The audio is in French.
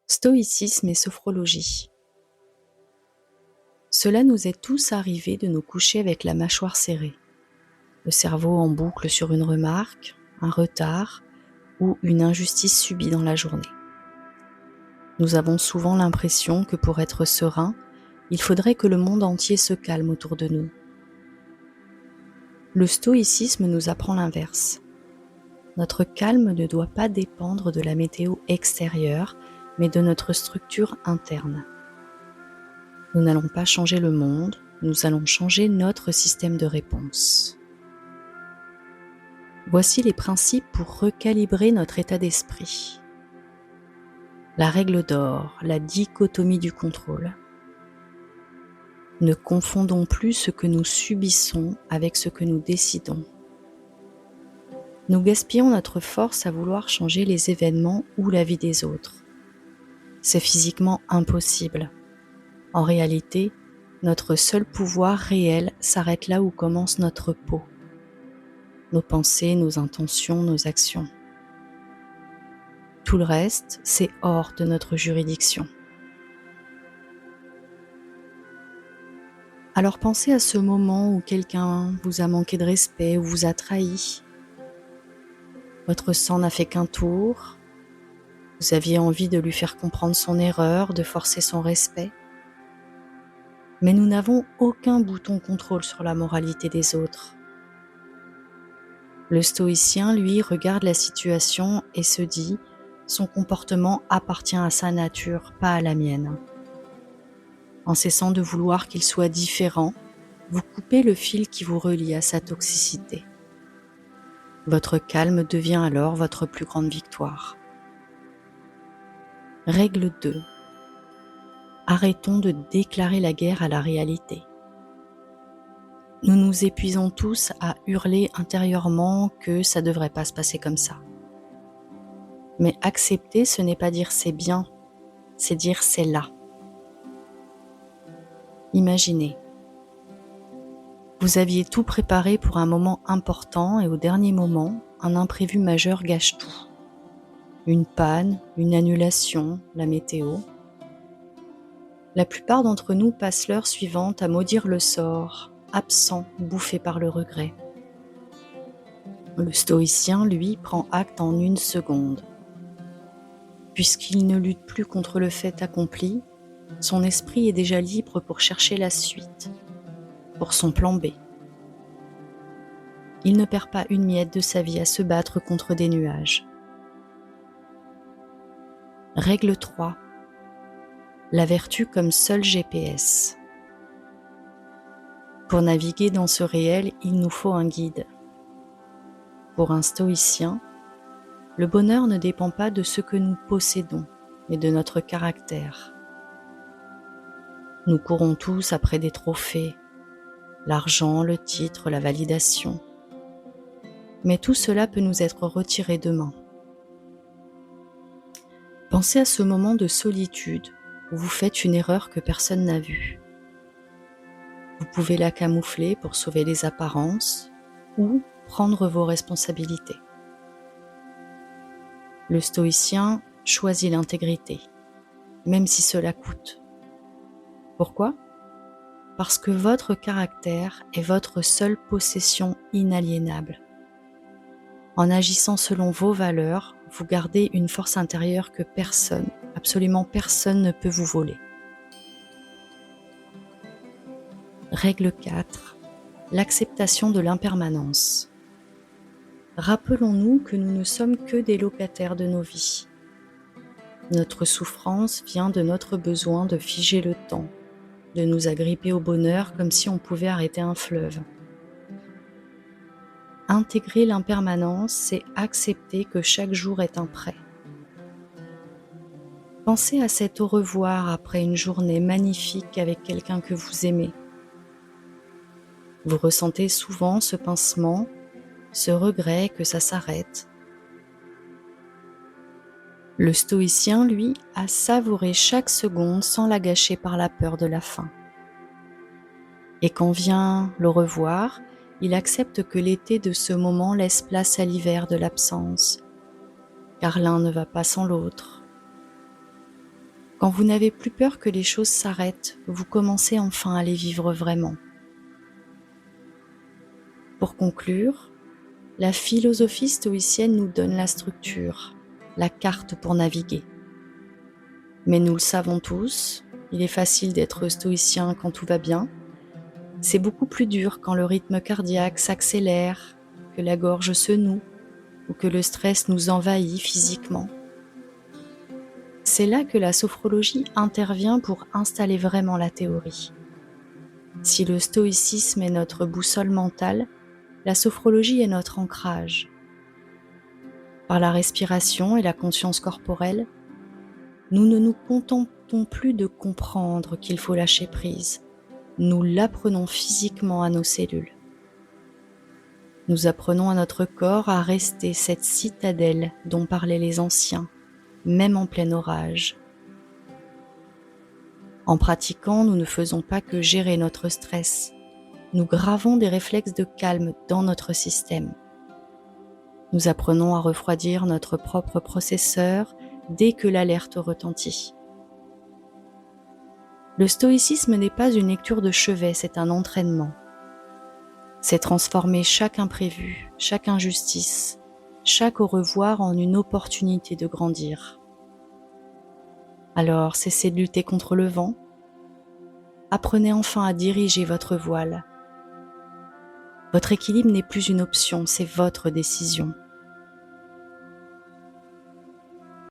Stoïcisme et sophrologie. Cela nous est tous arrivé de nous coucher avec la mâchoire serrée, le cerveau en boucle sur une remarque, un retard ou une injustice subie dans la journée. Nous avons souvent l'impression que pour être serein, il faudrait que le monde entier se calme autour de nous. Le stoïcisme nous apprend l'inverse. Notre calme ne doit pas dépendre de la météo extérieure, mais de notre structure interne. Nous n'allons pas changer le monde, nous allons changer notre système de réponse. Voici les principes pour recalibrer notre état d'esprit. La règle d'or, la dichotomie du contrôle. Ne confondons plus ce que nous subissons avec ce que nous décidons. Nous gaspillons notre force à vouloir changer les événements ou la vie des autres. C'est physiquement impossible. En réalité, notre seul pouvoir réel s'arrête là où commence notre peau. Nos pensées, nos intentions, nos actions. Tout le reste, c'est hors de notre juridiction. Alors pensez à ce moment où quelqu'un vous a manqué de respect ou vous a trahi. Votre sang n'a fait qu'un tour. Vous aviez envie de lui faire comprendre son erreur, de forcer son respect. Mais nous n'avons aucun bouton contrôle sur la moralité des autres. Le stoïcien, lui, regarde la situation et se dit « son comportement appartient à sa nature, pas à la mienne ». En cessant de vouloir qu'il soit différent, vous coupez le fil qui vous relie à sa toxicité. Votre calme devient alors votre plus grande victoire. Règle 2. Arrêtons de déclarer la guerre à la réalité. Nous nous épuisons tous à hurler intérieurement que ça ne devrait pas se passer comme ça. Mais accepter, ce n'est pas dire c'est bien, c'est dire c'est là. Imaginez, vous aviez tout préparé pour un moment important et au dernier moment, un imprévu majeur gâche tout. Une panne, une annulation, la météo. La plupart d'entre nous passent l'heure suivante à maudire le sort, absent, bouffé par le regret. Le stoïcien, lui, prend acte en 1 seconde. Puisqu'il ne lutte plus contre le fait accompli, son esprit est déjà libre pour chercher la suite, pour son plan B. Il ne perd pas une miette de sa vie à se battre contre des nuages. Règle 3. La vertu comme seul GPS. Pour naviguer dans ce réel, il nous faut un guide. Pour un stoïcien, le bonheur ne dépend pas de ce que nous possédons, mais de notre caractère. Nous courons tous après des trophées, l'argent, le titre, la validation. Mais tout cela peut nous être retiré demain. Pensez à ce moment de solitude où vous faites une erreur que personne n'a vue. Vous pouvez la camoufler pour sauver les apparences ou prendre vos responsabilités. Le stoïcien choisit l'intégrité, même si cela coûte. Pourquoi ? Parce que votre caractère est votre seule possession inaliénable. En agissant selon vos valeurs, vous gardez une force intérieure que personne, absolument personne ne peut vous voler. Règle 4. L'acceptation de l'impermanence. Rappelons-nous que nous ne sommes que des locataires de nos vies. Notre souffrance vient de notre besoin de figer le temps, de nous agripper au bonheur comme si on pouvait arrêter un fleuve. Intégrer l'impermanence, c'est accepter que chaque jour est un prêt. Pensez à cet au revoir après une journée magnifique avec quelqu'un que vous aimez. Vous ressentez souvent ce pincement, ce regret que ça s'arrête. Le stoïcien, lui, a savouré chaque seconde sans la gâcher par la peur de la fin. Et quand vient le revoir, il accepte que l'été de ce moment laisse place à l'hiver de l'absence, car l'un ne va pas sans l'autre. Quand vous n'avez plus peur que les choses s'arrêtent, vous commencez enfin à les vivre vraiment. Pour conclure, la philosophie stoïcienne nous donne la structure, la carte pour naviguer. Mais nous le savons tous, il est facile d'être stoïcien quand tout va bien. C'est beaucoup plus dur quand le rythme cardiaque s'accélère, que la gorge se noue ou que le stress nous envahit physiquement. C'est là que la sophrologie intervient pour installer vraiment la théorie. Si le stoïcisme est notre boussole mentale, la sophrologie est notre ancrage. Par la respiration et la conscience corporelle, nous ne nous contentons plus de comprendre qu'il faut lâcher prise. Nous l'apprenons physiquement à nos cellules. Nous apprenons à notre corps à rester cette citadelle dont parlaient les anciens, même en plein orage. En pratiquant, nous ne faisons pas que gérer notre stress. Nous gravons des réflexes de calme dans notre système. Nous apprenons à refroidir notre propre processeur dès que l'alerte retentit. Le stoïcisme n'est pas une lecture de chevet, c'est un entraînement. C'est transformer chaque imprévu, chaque injustice, chaque au revoir en une opportunité de grandir. Alors cessez de lutter contre le vent. Apprenez enfin à diriger votre voile. Votre équilibre n'est plus une option, c'est votre décision.